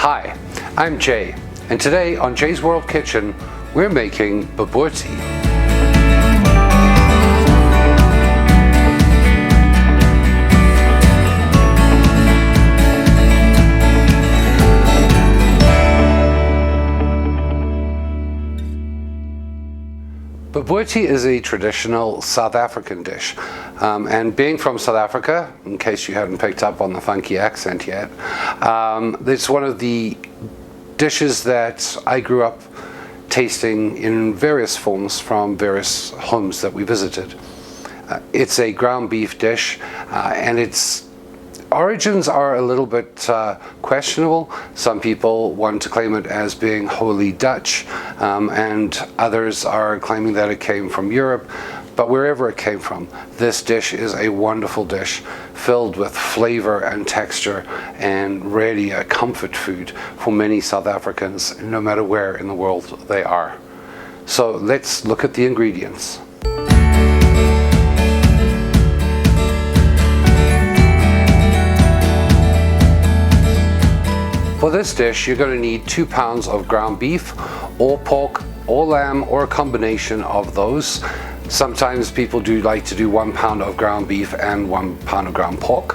Hi, I'm Jay, and today on Jay's World Kitchen, we're making bobotie. Bobotie is a traditional South African dish, and being from South Africa, in case you haven't picked up on the funky accent yet, it's one of the dishes that I grew up tasting in various forms from various homes that we visited. It's a ground beef dish, and its origins are a little bit questionable. Some people want to claim it as being wholly Dutch, and others are claiming that it came from Europe. But wherever it came from, this dish is a wonderful dish filled with flavor and texture, and really a comfort food for many South Africans, no matter where in the world they are. So let's look at the ingredients. For this dish, you're going to need 2 pounds of ground beef, or pork, or lamb, or a combination of those. Sometimes people do like to do 1 pound of ground beef and 1 pound of ground pork.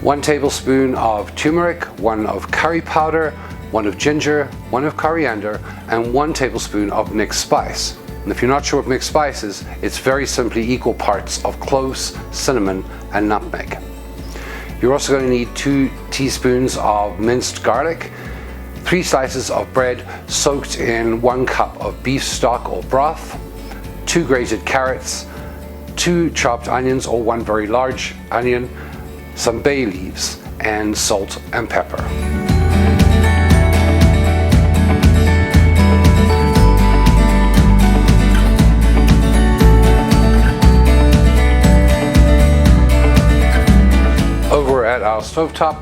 1 tablespoon of turmeric, 1 of curry powder, 1 of ginger, 1 of coriander, and 1 tablespoon of mixed spice. And if you're not sure what mixed spice is, it's very simply equal parts of cloves, cinnamon, and nutmeg. You're also going to need 2 teaspoons of minced garlic, 3 slices of bread soaked in 1 cup of beef stock or broth, 2 grated carrots, 2 chopped onions or 1 very large onion, some bay leaves, and salt and pepper. At our stovetop,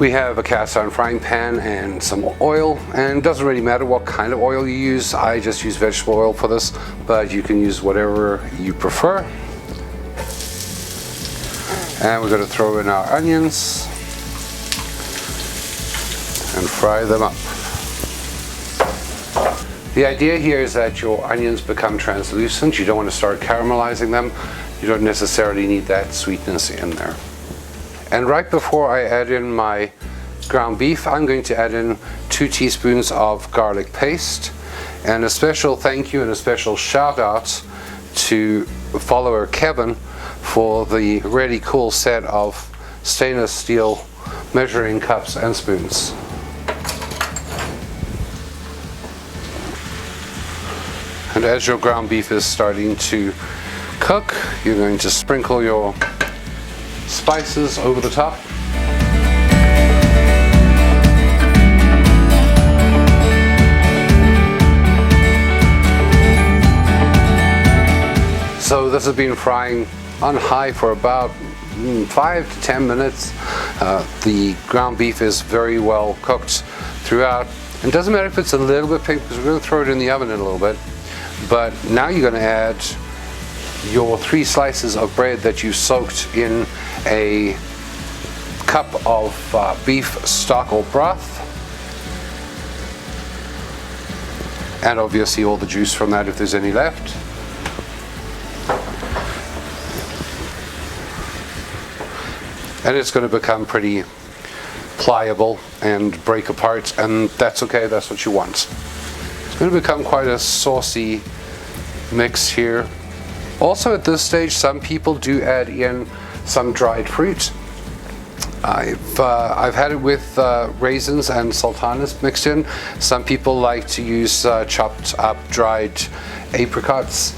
we have a cast iron frying pan and some oil, and it doesn't really matter what kind of oil you use. I just use vegetable oil for this, but you can use whatever you prefer. And we're going to throw in our onions and fry them up. The idea here is that your onions become translucent. You don't want to start caramelizing them. You don't necessarily need that sweetness in there. And right before I add in my ground beef, I'm going to add in 2 teaspoons of garlic paste. And a special thank you and a special shout out to follower Kevin for the really cool set of stainless steel measuring cups and spoons. And as your ground beef is starting to cook, you're going to sprinkle your spices over the top. So this has been frying on high for about 5 to 10 minutes. The ground beef is very well cooked throughout. It doesn't matter if it's a little bit pink, because we're going to throw it in the oven in a little bit. But now you're going to add your 3 slices of bread that you soaked in a cup of beef stock or broth, and obviously all the juice from that if there's any left. And it's going to become pretty pliable and break apart, and that's okay, that's what you want. It's going to become quite a saucy mix here. Also at this stage, some people do add in some dried fruit. I've had it with raisins and sultanas mixed in. Some people like to use chopped up dried apricots,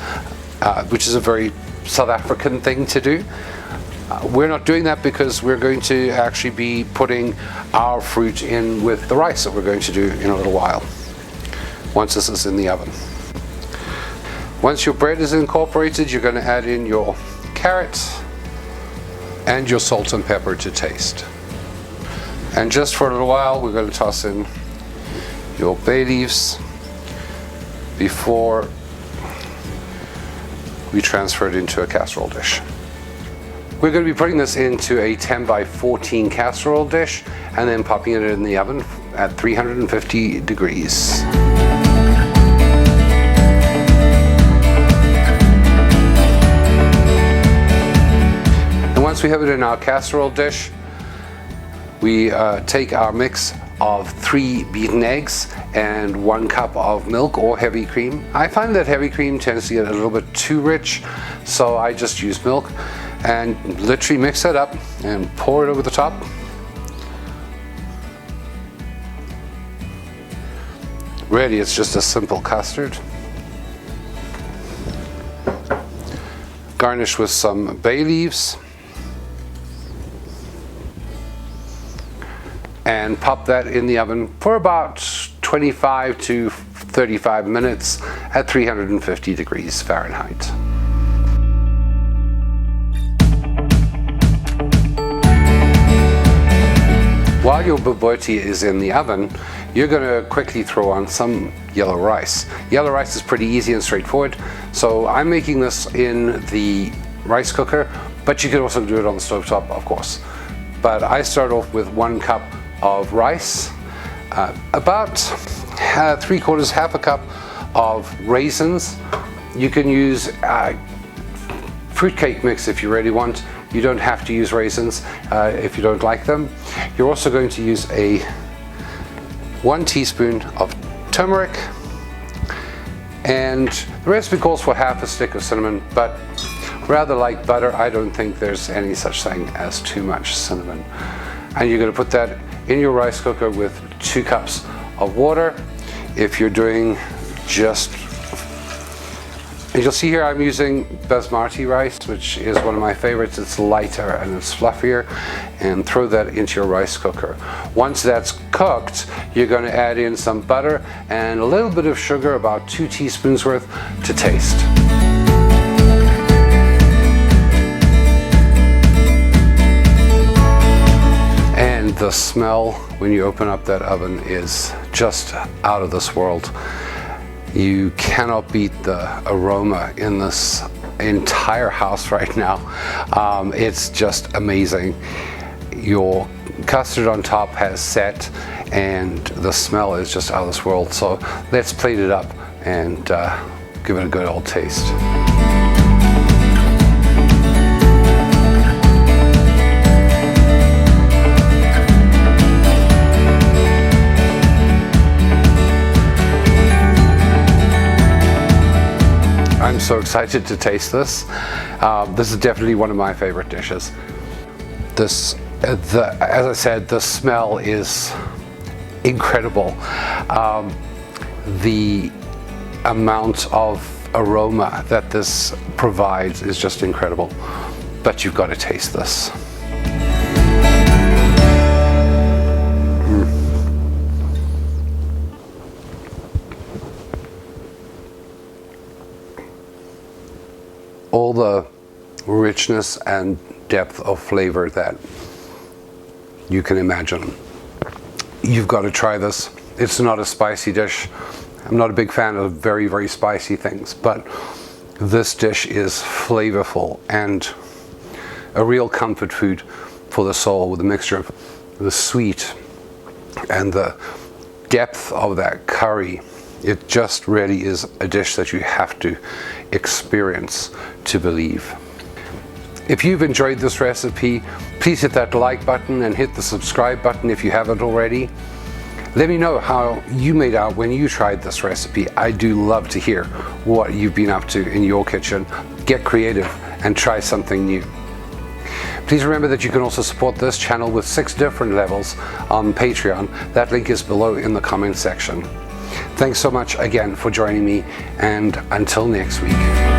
which is a very South African thing to do. We're not doing that because we're going to actually be putting our fruit in with the rice that we're going to do in a little while, once this is in the oven. Once your bread is incorporated, you're going to add in your carrots and your salt and pepper to taste. And just for a little while, we're going to toss in your bay leaves before we transfer it into a casserole dish. We're going to be putting this into a 10 by 14 casserole dish and then popping it in the oven at 350 degrees. And once we have it in our casserole dish, we take our mix of 3 beaten eggs and 1 cup of milk or heavy cream. I find that heavy cream tends to get a little bit too rich, so I just use milk and literally mix that up and pour it over the top. Really, it's just a simple custard. Garnish with some bay leaves. And pop that in the oven for about 25 to 35 minutes at 350 degrees Fahrenheit. While your bobotie is in the oven, you're going to quickly throw on some yellow rice. Yellow rice is pretty easy and straightforward, so I'm making this in the rice cooker, but you can also do it on the stovetop, of course. But I start off with 1 cup of rice, about 3/4, half a cup of raisins. You can use fruitcake mix if you really want. You don't have to use raisins if you don't like them. You're also going to use 1 teaspoon of turmeric, and the recipe calls for half a stick of cinnamon, but rather like butter, I don't think there's any such thing as too much cinnamon. And you're going to put that in your rice cooker with 2 cups of water. If you're doing just, and you'll see here I'm using basmati rice, which is one of my favorites. It's lighter and it's fluffier, and throw that into your rice cooker. Once that's cooked, you're going to add in some butter and a little bit of sugar, about 2 teaspoons worth, to taste. And the smell when you open up that oven is just out of this world. You cannot beat the aroma in this entire house right now. It's just amazing. Your custard on top has set and the smell is just out of this world. So let's plate it up and give it a good old taste. I'm so excited to taste this. This is definitely one of my favorite dishes. As I said, the smell is incredible. The amount of aroma that this provides is just incredible. But you've got to taste this. All the richness and depth of flavor that you can imagine. You've got to try this. It's not a spicy dish. I'm not a big fan of very, very spicy things, but this dish is flavorful and a real comfort food for the soul, with a mixture of the sweet and the depth of that curry. It just really is a dish that you have to experience to believe. If you've enjoyed this recipe, please hit that like button and hit the subscribe button if you haven't already. Let me know how you made out when you tried this recipe. I do love to hear what you've been up to in your kitchen. Get creative and try something new. Please remember that you can also support this channel with 6 different levels on Patreon. That link is below in the comment section. Thanks so much again for joining me, and until next week.